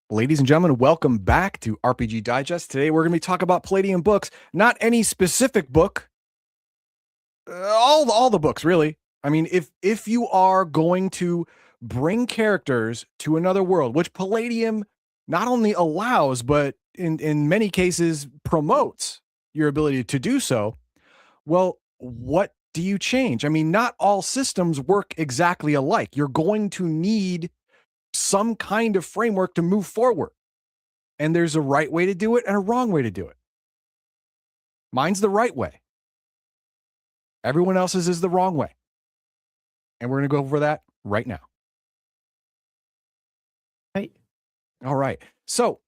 Ladies and gentlemen, welcome back to RPG Digest. Today we're going to be talking about Palladium books, not any specific book, all the books really. I mean, if you are going to bring characters to another world, which Palladium not only allows but in many cases promotes your ability to do so, well, what do you change? I mean, not all systems work exactly alike. You're going to need some kind of framework to move forward. And there's a right way to do it and a wrong way to do it. Mine's the right way. Everyone else's is the wrong way. And we're going to go over that right now. Hey. All right. So,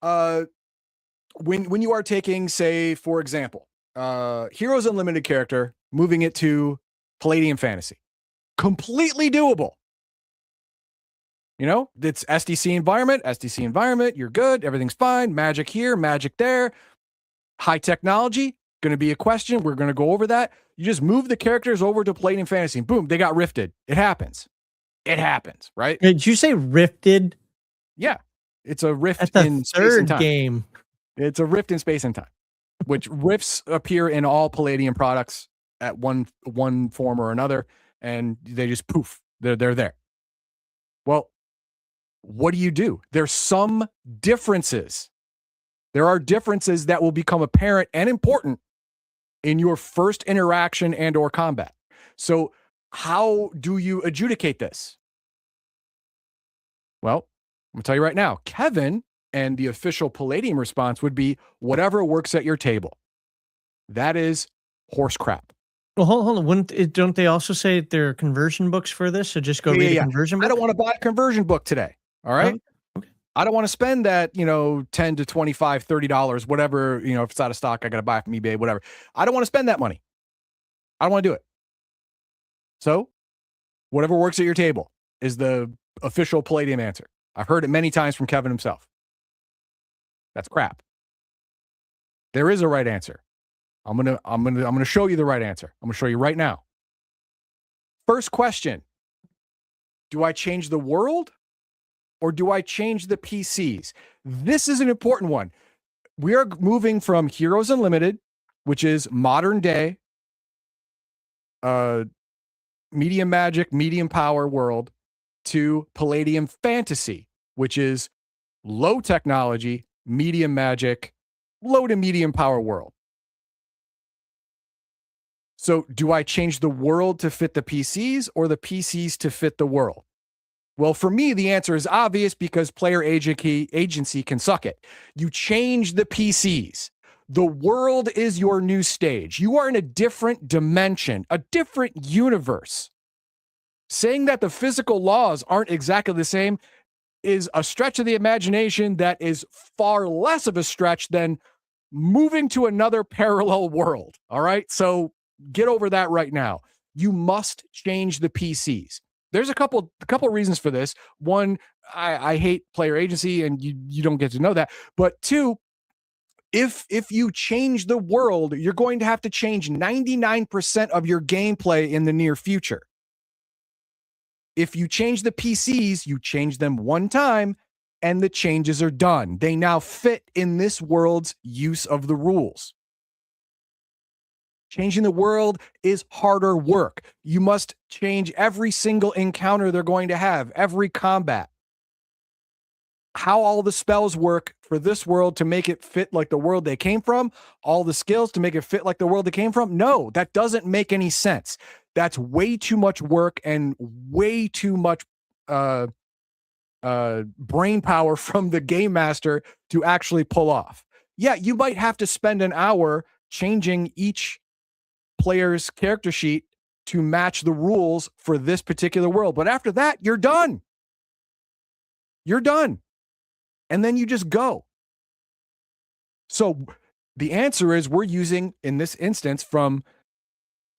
when you are taking, say, for example, Heroes Unlimited character, moving it to Palladium Fantasy, completely doable. You know, it's SDC environment, you're good, everything's fine, magic here, magic there. High technology, going to be a question, we're going to go over that. You just move the characters over to Palladium Fantasy, and boom, they got rifted. It happens, right? Did you say rifted? Yeah, it's a rift That's in the space and third time. game. It's a rift in space and time, which rifts appear in all Palladium products at one form or another, and they just poof, they're there. Well, what do? There's some differences. There are differences that will become apparent and important in your first interaction and or combat. So how do you adjudicate this? Well, I'm gonna tell you right now, Kevin and the official Palladium response would be whatever works at your table. That is horse crap. Well, hold on. Don't they also say there are conversion books for this? So just go read a conversion book? I don't want to buy a conversion book today. All right. Okay. I don't want to spend that, $10 to $25, $30, whatever, if it's out of stock, I got to buy it from eBay, whatever. I don't want to spend that money. I don't want to do it. So whatever works at your table is the official Palladium answer. I've heard it many times from Kevin himself. That's crap. There is a right answer. I'm going to show you the right answer. I'm going to show you right now. First question. Do I change the world or do I change the PCs? This is an important one. We are moving from Heroes Unlimited, which is modern day, medium magic, medium power world, to Palladium Fantasy, which is low technology, medium magic, low to medium power world. So do I change the world to fit the PCs or the PCs to fit the world? Well, for me, the answer is obvious because player agency can suck it. You change the PCs. The world is your new stage. You are in a different dimension, a different universe. Saying that the physical laws aren't exactly the same is a stretch of the imagination that is far less of a stretch than moving to another parallel world. All right. So get over that right now. You must change the PCs. There's a couple reasons for this. One, I hate player agency and you don't get to know that. But two, if you change the world, you're going to have to change 99% of your gameplay in the near future. If you change the PCs, you change them one time and the changes are done. They now fit in this world's use of the rules. Changing the world is harder work. You must change every single encounter they're going to have, every combat. How all the spells work for this world to make it fit like the world they came from, all the skills to make it fit like the world they came from. No, that doesn't make any sense. That's way too much work and way too much brain power from the game master to actually pull off. Yeah, you might have to spend an hour changing each player's character sheet to match the rules for this particular world. But after that, you're done. You're done. And then you just go. So the answer is we're using, in this instance, from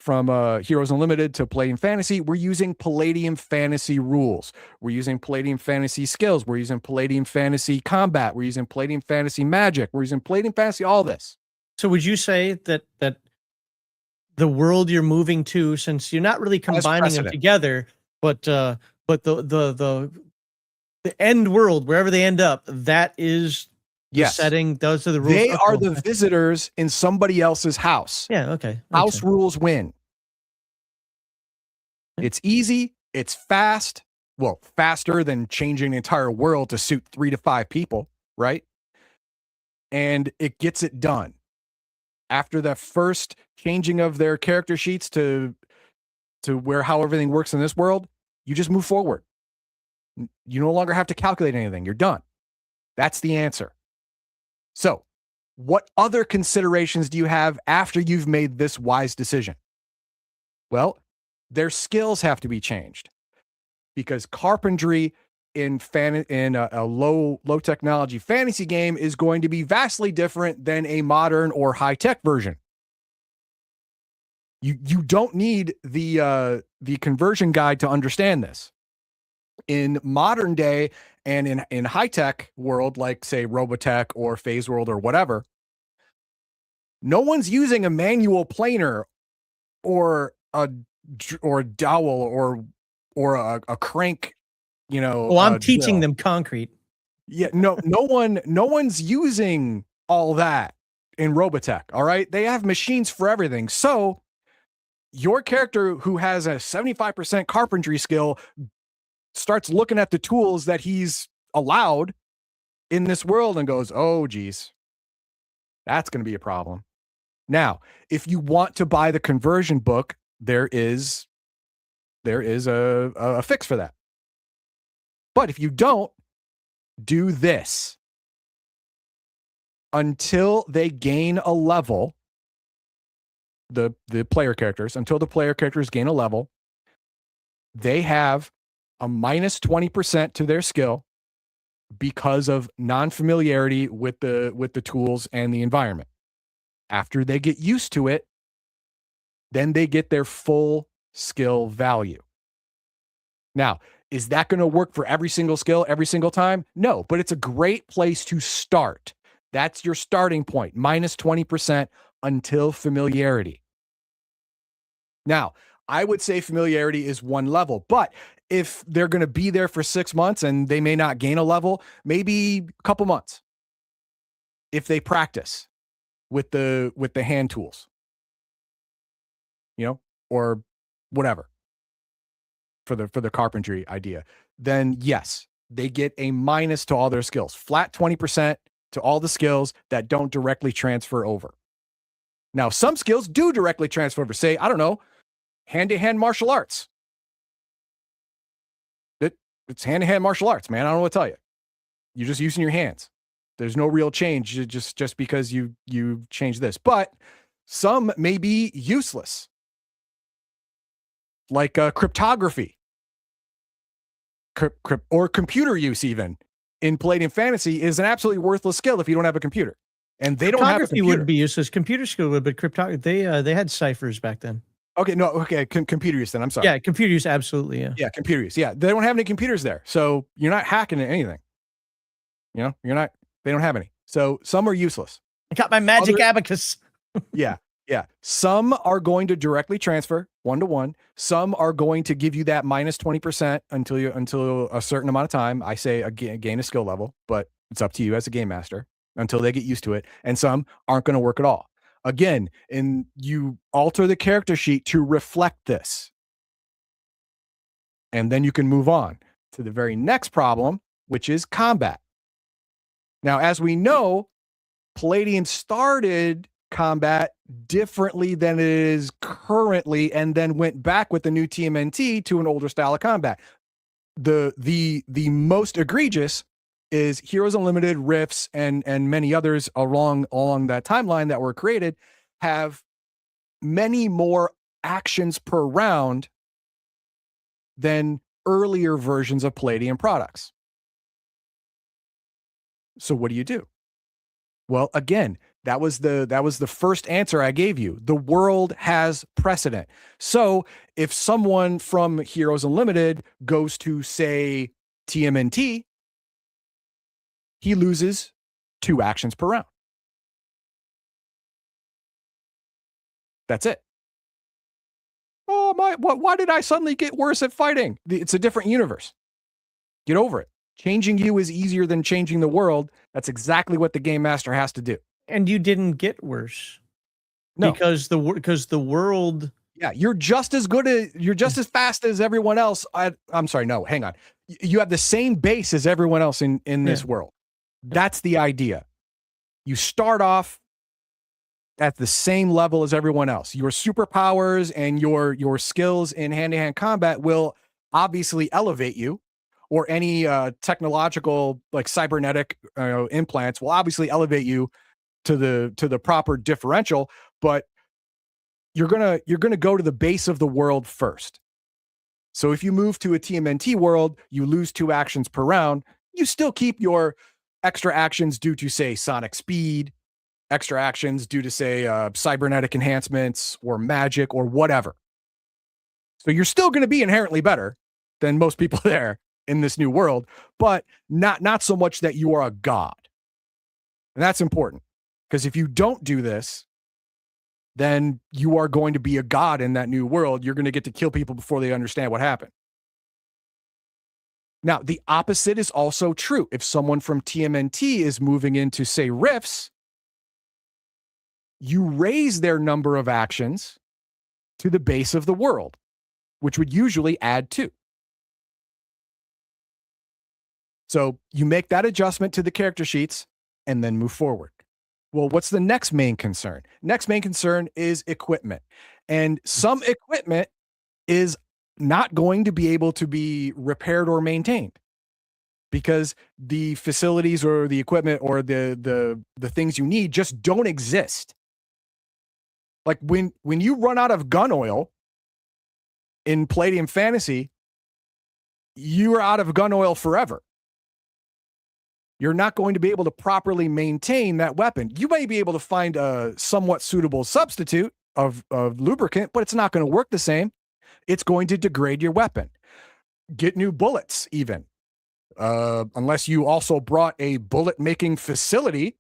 Heroes Unlimited to Palladium Fantasy, we're using Palladium Fantasy rules. We're using Palladium Fantasy skills. We're using Palladium Fantasy combat. We're using Palladium Fantasy magic. We're using Palladium Fantasy, all this. So would you say that the world you're moving to, since you're not really combining them together, but the The end world, wherever they end up, that is the setting. Those are the rules. They are the visitors in somebody else's house. Yeah, okay. House rules win. It's easy. It's fast. Well, faster than changing the entire world to suit 3 to 5 people, right? And it gets it done. After the first changing of their character sheets to where how everything works in this world, you just move forward. You no longer have to calculate anything. You're done. That's the answer. So, what other considerations do you have after you've made this wise decision? Well, their skills have to be changed, because carpentry in a low technology fantasy game is going to be vastly different than a modern or high tech version. You don't need the conversion guide to understand this. In modern day and in high tech world, like say Robotech or Phase World or whatever, no one's using a manual planer or a dowel or a crank, you know. Well, I'm teaching them concrete. Yeah, no one's using all that in Robotech. All right, they have machines for everything. So your character who has a 75% carpentry skill starts looking at the tools that he's allowed in this world and goes, "Oh, geez, that's going to be a problem." Now, if you want to buy the conversion book, there is a fix for that. But if you don't, do this. Until they gain a level, the player characters, until the player characters gain a level, they have a minus 20% to their skill because of non-familiarity with the tools and the environment. After they get used to it, then they get their full skill value. Now, is that going to work for every single skill every single time? No, but it's a great place to start. That's your starting point, minus 20% until familiarity. Now, I would say familiarity is one level, but if they're going to be there for 6 months and they may not gain a level, maybe a couple months if they practice with the hand tools, you know, or whatever for the carpentry idea, then yes, they get a minus to all their skills, flat 20% to all the skills that don't directly transfer over. Now, some skills do directly transfer over. Say, I don't know, hand-to-hand martial arts. It's hand-to-hand martial arts, man. I don't know what to tell you. You're just using your hands. There's no real change just because you change this. But some may be useless, like cryptography, or computer use. Even in Palladium Fantasy is an absolutely worthless skill if you don't have a computer, and they don't have a computer. Would be useless. Computer skill would, but cryptography they had ciphers back then. Okay, no, okay, computer use then. I'm sorry. Yeah, computer use, absolutely. Yeah. Yeah, computer use. Yeah, they don't have any computers there, so you're not hacking anything. You know, you're not. They don't have any. So some are useless. I got my magic abacus. Yeah. Some are going to directly transfer 1-to-1. Some are going to give you that minus 20% until a certain amount of time. I say gain a skill level, but it's up to you as a game master until they get used to it. And some aren't going to work at all. Again, and you alter the character sheet to reflect this. And then you can move on to the very next problem, which is combat. Now, as we know, Palladium started combat differently than it is currently, and then went back with the new TMNT to an older style of combat. The most egregious is Heroes Unlimited, Rifts, and many others along that timeline that were created have many more actions per round than earlier versions of Palladium products. So what do? Well, again, that was the first answer I gave you. The world has precedent. So if someone from Heroes Unlimited goes to, say, TMNT, he loses 2 actions per round. That's it. Oh my! Why did I suddenly get worse at fighting? It's a different universe. Get over it. Changing you is easier than changing the world. That's exactly what the game master has to do. And you didn't get worse. No. Because the world. Yeah, you're just as fast as everyone else. I'm sorry, no, hang on. You have the same base as everyone else in this world. That's the idea. You start off at the same level as everyone else. Your superpowers and your skills in hand-to-hand combat will obviously elevate you, or any technological, like cybernetic implants will obviously elevate you to the proper differential, but you're gonna go to the base of the world first. So if you move to a TMNT world, you lose 2 actions per round. You still keep your extra actions due to, say, sonic speed, extra actions due to, say, cybernetic enhancements or magic or whatever. So you're still going to be inherently better than most people there in this new world, but not so much that you are a god. And that's important, because if you don't do this, then you are going to be a god in that new world. You're going to get to kill people before they understand what happened. Now, the opposite is also true. If someone from TMNT is moving into, say, Rifts, you raise their number of actions to the base of the world, which would usually add 2. So you make that adjustment to the character sheets and then move forward. Well, what's the next main concern? Next main concern is equipment. And some equipment is not going to be able to be repaired or maintained, because the facilities or the equipment or the things you need just don't exist. Like when you run out of gun oil in Palladium Fantasy, you are out of gun oil forever. You're not going to be able to properly maintain that weapon. You may be able to find a somewhat suitable substitute of lubricant, but it's not going to work the same. It's going to degrade your weapon. Get new bullets, even. Unless you also brought a bullet making facility.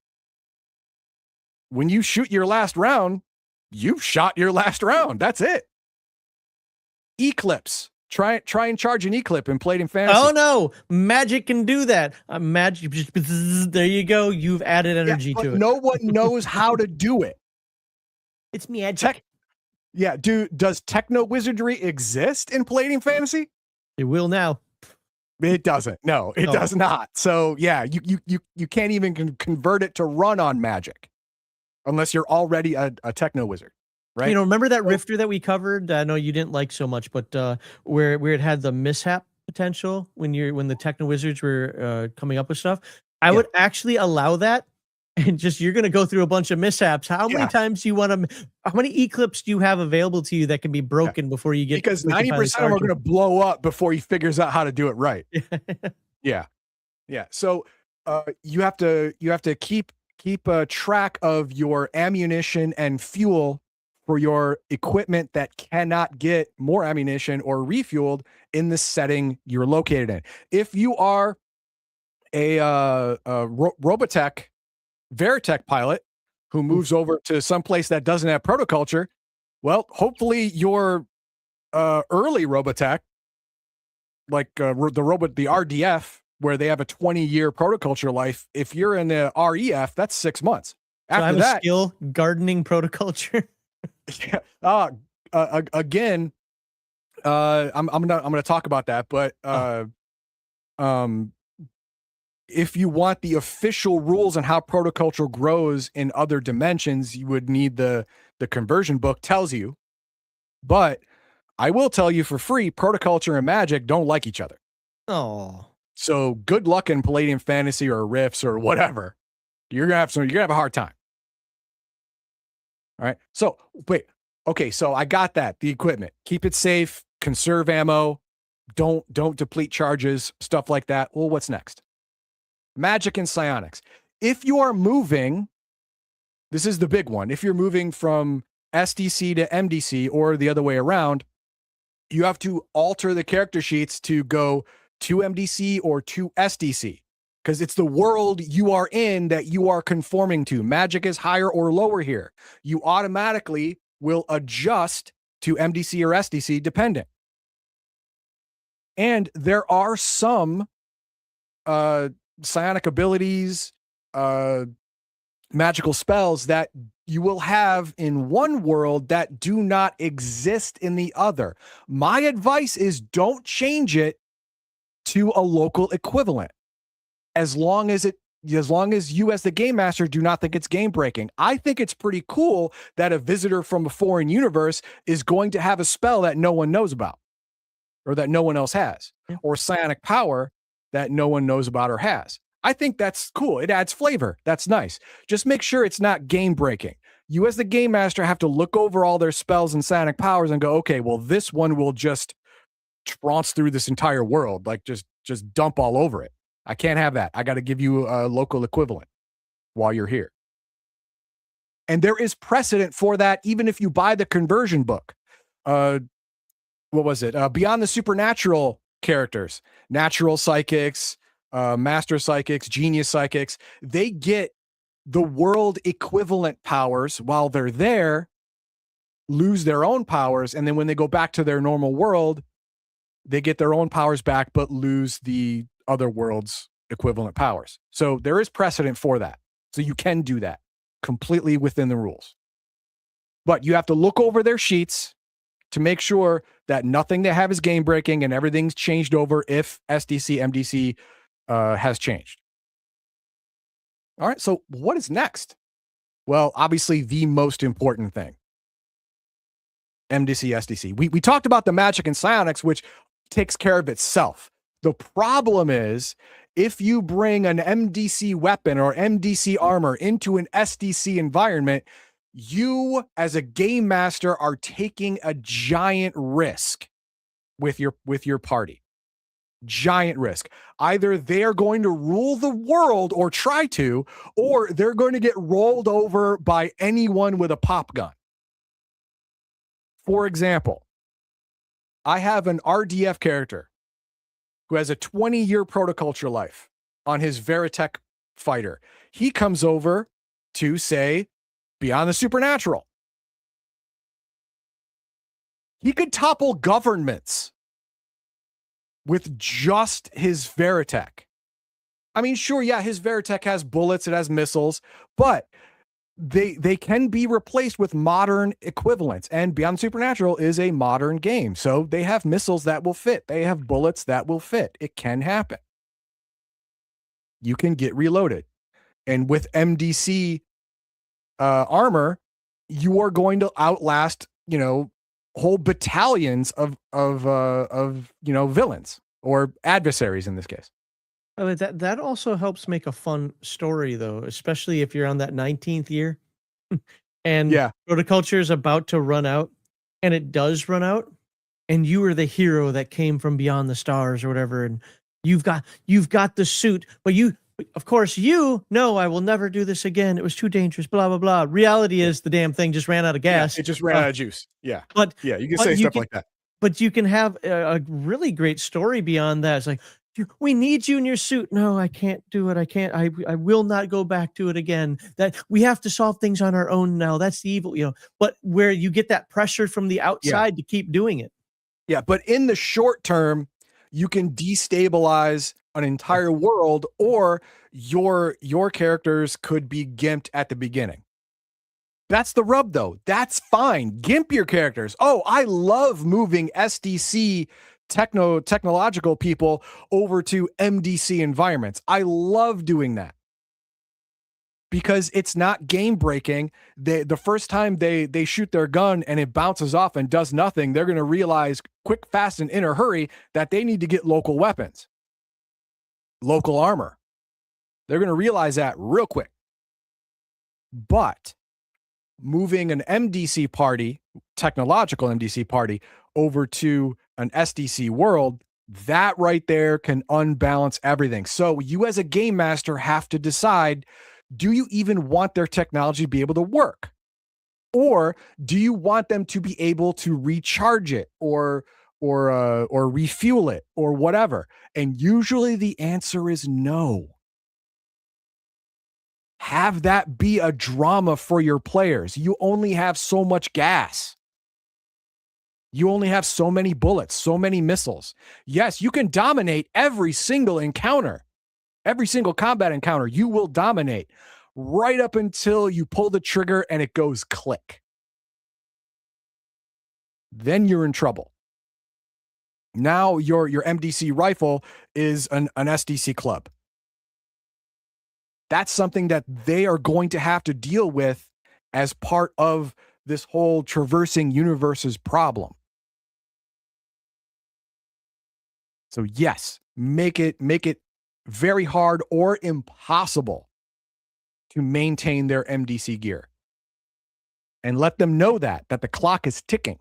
When you shoot your last round, you've shot your last round. That's it. Eclipse. Try and charge an eclipse in Palladium Fantasy. Oh no, magic can do that. Magic, there you go. You've added energy to it. No one knows how to do it. It's magic. Does techno wizardry exist in Palladium Fantasy? It will now. It doesn't. No, it does not. So yeah, you can't even convert it to run on magic unless you're already a techno wizard. Right. Remember that rifter that we covered? I know you didn't like so much, but where it had the mishap potential when the techno wizards were coming up with stuff. I would actually allow that, and just you're going to go through a bunch of mishaps. How many times do you want to? How many eclipse do you have available to you that can be broken before you get? Because 90% of them are going to blow up before he figures out how to do it right. Yeah. So you have to keep track of your ammunition and fuel for your equipment that cannot get more ammunition or refueled in the setting you're located in. If you are a Robotech, Veritech pilot who moves over to some place that doesn't have protoculture, well, hopefully your early Robotech, like the RDF, where they have a 20-year protoculture life, if you're in the REF, that's 6 months. After that, skill gardening protoculture. Again, I'm gonna talk about that, but if you want the official rules on how protoculture grows in other dimensions, you would need the conversion book tells you. But I will tell you for free, protoculture and magic don't like each other. Oh, so good luck in Palladium Fantasy or Rifts or whatever. You're gonna have a hard time. All right. So wait. Okay. So I got that. The equipment. Keep it safe. Conserve ammo. Don't deplete charges. Stuff like that. Well, what's next? Magic and psionics. If you are moving, this is the big one. If you're moving from SDC to MDC or the other way around, you have to alter the character sheets to go to MDC or to SDC. Because it's the world you are in that you are conforming to. Magic is higher or lower here. You automatically will adjust to MDC or SDC dependent. And there are some psionic abilities, magical spells that you will have in one world that do not exist in the other. My advice is don't change it to a local equivalent as long as you as the game master do not think it's game breaking. I think it's pretty cool that a visitor from a foreign universe is going to have a spell that no one knows about or that no one else has, or psionic power that no one knows about or has. I think that's cool. It adds flavor. That's nice. Just make sure it's not game breaking. You as the game master have to look over all their spells and psionic powers and go, okay, well, this one will just trounce through this entire world, like just dump all over it. I can't have that. I got to give you a local equivalent while you're here. And there is precedent for that, even if you buy the conversion book. What was it? Beyond the Supernatural characters, natural psychics, master psychics, genius psychics, they get the world equivalent powers while they're there, lose their own powers, and then when they go back to their normal world, they get their own powers back, but lose the other world's equivalent powers. So there is precedent for that. So you can do that completely within the rules. But you have to look over their sheets to make sure that nothing they have is game breaking and everything's changed over if SDC, MDC has changed. All right, so what is next? Well, obviously the most important thing. MDC, SDC. We talked about the magic and psionics, which takes care of itself. The problem is if you bring an MDC weapon or MDC armor into an SDC environment, you as a game master are taking a giant risk with your party. Giant risk. Either they're going to rule the world or try to, or they're going to get rolled over by anyone with a pop gun. For example, I have an RDF character who has a 20-year protoculture life on his Veritech fighter. He comes over to, say, Beyond the Supernatural. He could topple governments with just his Veritech. I mean, sure, yeah, his Veritech has bullets, it has missiles, but they can be replaced with modern equivalents. And Beyond Supernatural is a modern game. So they have missiles that will fit. They have bullets that will fit. It can happen. You can get reloaded. And with MDC armor, you are going to outlast, whole battalions of villains or adversaries in this case. I mean, that also helps make a fun story, though, especially if you're on that 19th year and protoculture is about to run out, and it does run out, and you are the hero that came from beyond the stars or whatever, and you've got the suit, but of course, no, I will never do this again. It was too dangerous, blah, blah, blah. Reality is the damn thing just ran out of gas. Yeah, it just ran out of juice. Yeah. But yeah, you can say stuff like that. But you can have a really great story beyond that. It's like, we need you in your suit. No, I can't do it. I can't. I will not go back to it again. That we have to solve things on our own now. That's the evil, But where you get that pressure from the outside to keep doing it. Yeah, but in the short term, you can destabilize an entire world, or your characters could be gimped at the beginning. That's the rub, though. That's fine. Gimp your characters. Oh, I love moving SDC technological people over to MDC environments. I love doing that because it's not game breaking. The first time they shoot their gun and it bounces off and does nothing, they're going to realize quick, fast, and in a hurry that they need to get local weapons, local armor. They're going to realize that real quick. But moving an MDC party, technological MDC party, over to an SDC world, that right there can unbalance everything. So you as a game master have to decide, do you even want their technology to be able to work? Or do you want them to be able to recharge it or refuel it or whatever? And usually the answer is no. Have that be a drama for your players. You only have so much gas. You only have so many bullets, so many missiles. Yes, you can dominate every single encounter. Every single combat encounter, you will dominate right up until you pull the trigger and it goes click. Then you're in trouble. Now your MDC rifle is an SDC club. That's something that they are going to have to deal with as part of this whole traversing universes problem. So yes, make it very hard or impossible to maintain their MDC gear. And let them know that the clock is ticking.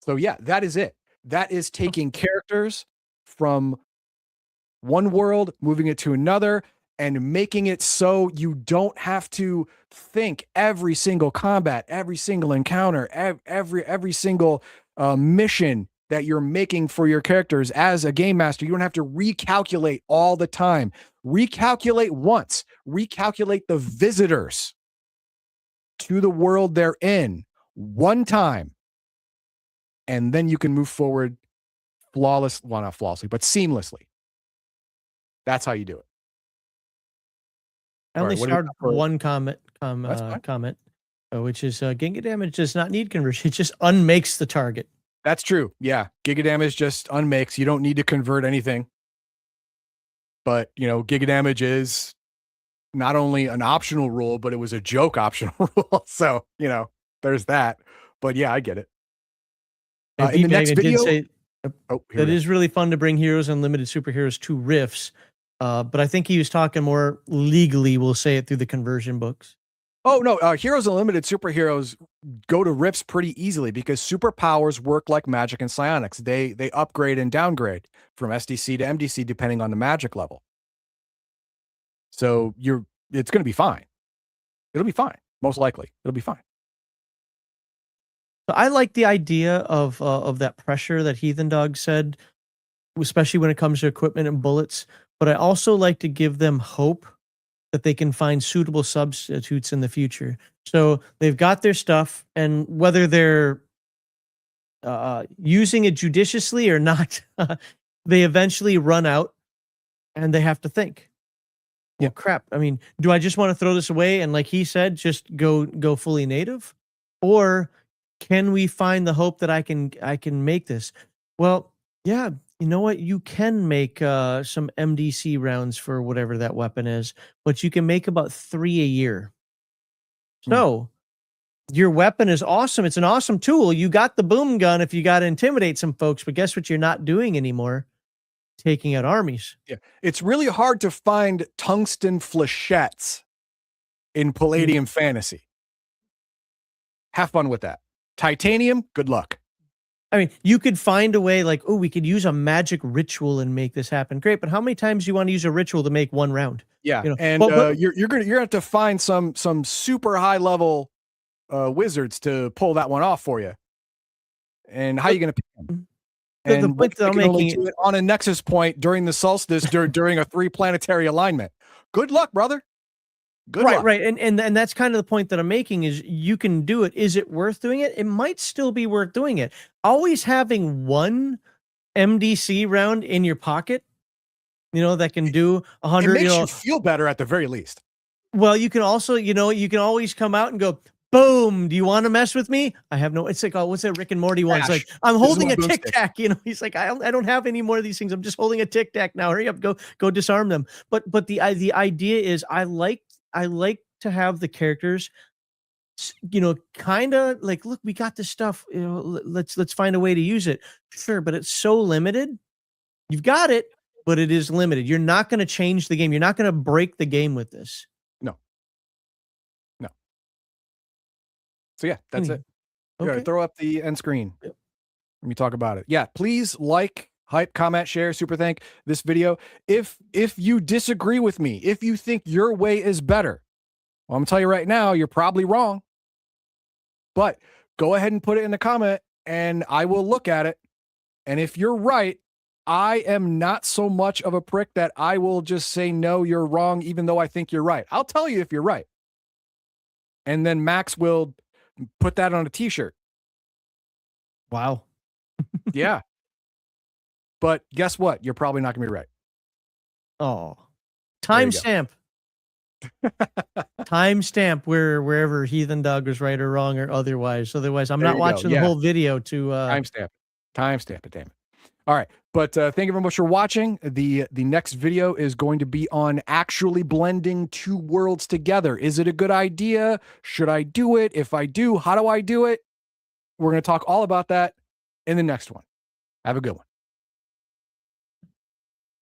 So yeah, that is it. That is taking characters from one world, moving it to another, and making it so you don't have to think every single combat, every single encounter, every single mission that you're making for your characters as a game master. You don't have to recalculate all the time. Recalculate once. Recalculate the visitors to the world they're in one time. And then you can move forward not flawlessly, but seamlessly. That's how you do it. I only started one comment, which is Giga damage does not need conversion. It just unmakes the target. That's true. Yeah. Giga damage just unmakes. You don't need to convert anything. But, Giga damage is not only an optional rule, but it was a joke optional rule. So, there's that. But yeah, I get it. In the next video, it is really fun to bring Heroes Unlimited superheroes to Rifts. But I think he was talking more legally, we'll say it through the conversion books. Oh, no. Heroes Unlimited superheroes go to Rifts pretty easily because superpowers work like magic and psionics. They upgrade and downgrade from SDC to MDC depending on the magic level. So it's going to be fine. It'll be fine. Most likely. It'll be fine. I like the idea of that pressure that Heathen Dog said, especially when it comes to equipment and bullets. But I also like to give them hope that they can find suitable substitutes in the future. So they've got their stuff, and whether they're using it judiciously or not, they eventually run out, and they have to think. Well, crap. I mean, do I just want to throw this away and, like he said, just go fully native, or can we find the hope that I can make this? Well, yeah, you know what? You can make some MDC rounds for whatever that weapon is, but you can make about 3 a year. So your weapon is awesome. It's an awesome tool. You got the boom gun if you got to intimidate some folks, but guess what you're not doing anymore? Taking out armies. Yeah. It's really hard to find tungsten flechettes in Palladium fantasy. Have fun with that. Titanium, good luck. I mean, you could find a way like, oh, we could use a magic ritual and make this happen. Great, but how many times do you want to use a ritual to make one round? Yeah, and you're gonna have to find some super high level wizards to pull that one off for you. And how are you gonna pick them? And the point that I'm making on a nexus point during the solstice during a 3 planetary alignment. Good luck, brother. Good luck. Right. And that's kind of the point that I'm making is you can do it. Is it worth doing it? It might still be worth doing it. Always having one MDC round in your pocket, that can do 100. It makes you feel better at the very least. Well, you can also, you can always come out and go, boom. Do you want to mess with me? I have no. It's like, oh, what's that Rick and Morty one? It's like, I'm holding a Tic Tac. He's like, I don't have any more of these things. I'm just holding a Tic Tac now. Hurry up, go disarm them. But the idea is, I like to have the characters, kind of like, look, we got this stuff. Let's find a way to use it. Sure, but it's so limited. You've got it, but it is limited. You're not going to change the game. You're not going to break the game with this. No. So yeah, that's it. Okay. Throw up the end screen. Yep. Let me talk about it. Yeah, please like, hype, comment, share, super thank this video. If you disagree with me, if you think your way is better, well, I'm gonna tell you right now, you're probably wrong. But go ahead and put it in the comment and I will look at it. And if you're right, I am not so much of a prick that I will just say, no, you're wrong, even though I think you're right. I'll tell you if you're right. And then Max will put that on a t-shirt. Wow. Yeah. But guess what? You're probably not going to be right. Oh, There you go. timestamp. Timestamp wherever Heathen Dog was right or wrong or otherwise. Otherwise, I'm There not you go. watching the Yeah. whole video to Timestamp it, damn it. All right. But thank you very much for watching. The next video is going to be on actually blending two worlds together. Is it a good idea? Should I do it? If I do, how do I do it? We're going to talk all about that in the next one. Have a good one.